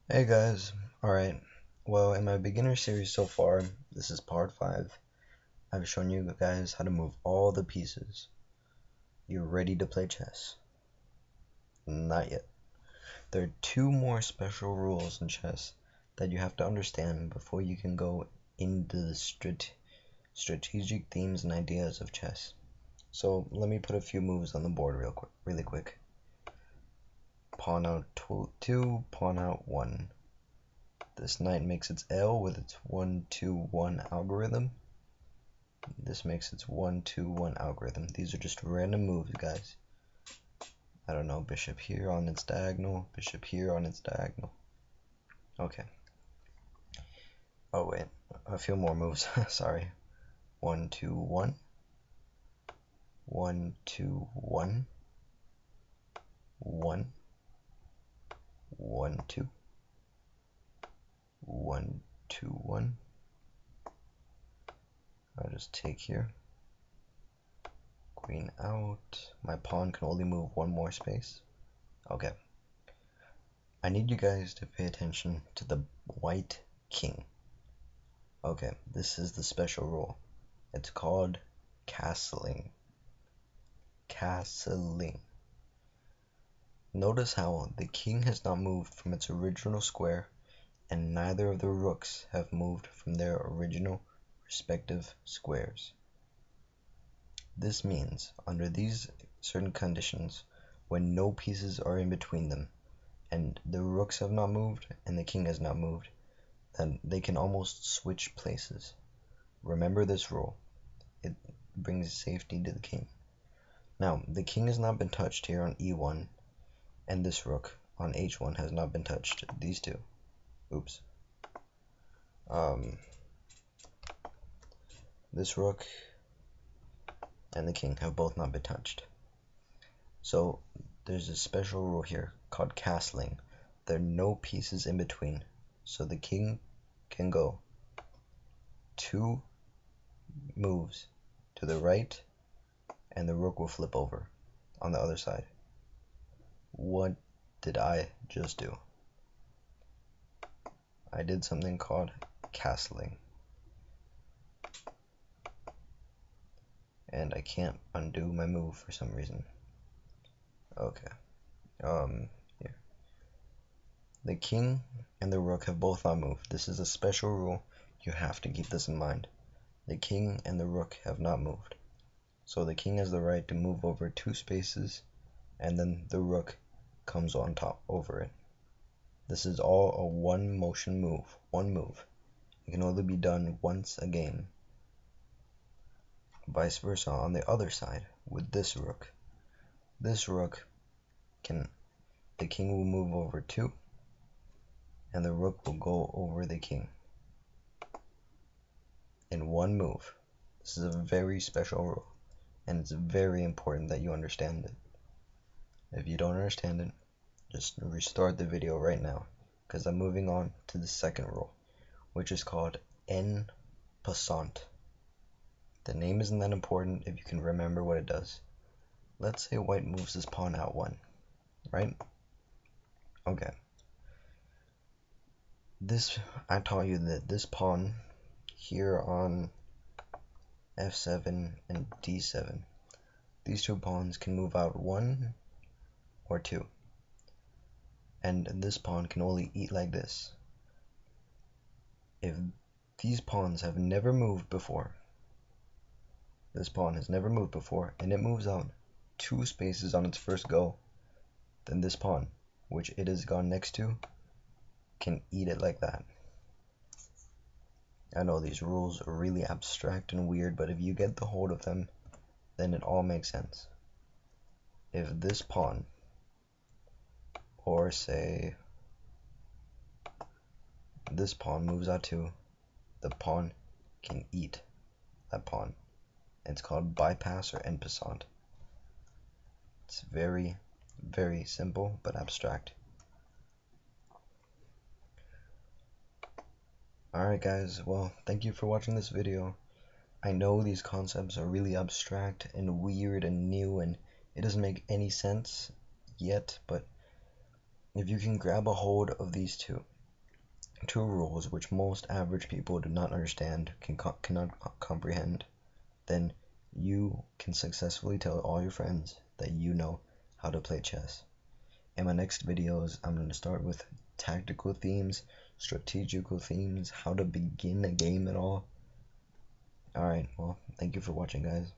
Hey guys, alright, well in my beginner series so far, this is part 5, I've shown you guys how to move all the pieces. You're ready to play chess? Not yet. There are 2 more special rules in chess that you have to understand before you can go into the strategic themes and ideas of chess. So let me put a few moves on the board really quick. Pawn out 2, pawn out 1. This knight makes its L with its 1-2-1 algorithm. This makes its 1-2-1 algorithm. These are just random moves, guys. I don't know, bishop here on its diagonal, bishop here on its diagonal. Okay. Oh wait, a few more moves. Sorry. 1-2-1. 1-2-1. 1. 1-2. 1-2-1. I'll just take here. Queen out. My pawn can only move one more space. Okay. I need you guys to pay attention to the white king. Okay, this is the special rule. It's called castling. Castling. Notice how the king has not moved from its original square, and neither of the rooks have moved from their original respective squares. This means, under these certain conditions, when no pieces are in between them, and the rooks have not moved, and the king has not moved, then they can almost switch places. Remember this rule. It brings safety to the king. Now, the king has not been touched here on e1, and this rook on h1 has not been touched. These two. Oops. This rook and the king have both not been touched. So there's a special rule here called castling. There are no pieces in between. So the king can go 2 moves to the right, and the rook will flip over on the other side. What did I just do? I did something called castling. And I can't undo my move for some reason. Okay. Here. The king and the rook have both not moved. This is a special rule. You have to keep this in mind. The king and the rook have not moved. So the king has the right to move over 2 spaces, and then the rook comes on top over it. This is all a one motion move, one move. It can only be done once a game. Vice versa on the other side with this rook. This rook the king will move over 2, and the rook will go over the king in one move. This is a very special rule, and it's very important that you understand it. If you don't understand it, just restart the video right now, because I'm moving on to the second rule, which is called En Passant. The name isn't that important if you can remember what it does. Let's say white moves his pawn out 1, right? Okay. I taught you that this pawn here on f7 and d7, these 2 pawns can move out 1 or 2, and this pawn can only eat like this. If these pawns have never moved before, this pawn has never moved before, and it moves out 2 spaces on its first go, then this pawn, which it has gone next to, can eat it like that. I know these rules are really abstract and weird, but if you get the hold of them, then it all makes sense. If this pawn, or say this pawn moves out 2, the pawn can eat that pawn. It's called bypass or en passant. It's very, very simple but abstract. Alright guys, well, thank you for watching this video. I know these concepts are really abstract and weird and new, and it doesn't make any sense yet, but if you can grab a hold of these 2, two rules which most average people do not understand, cannot comprehend, then you can successfully tell all your friends that you know how to play chess. In my next videos, I'm going to start with tactical themes, strategical themes, how to begin a game at all. Alright, well, thank you for watching, guys.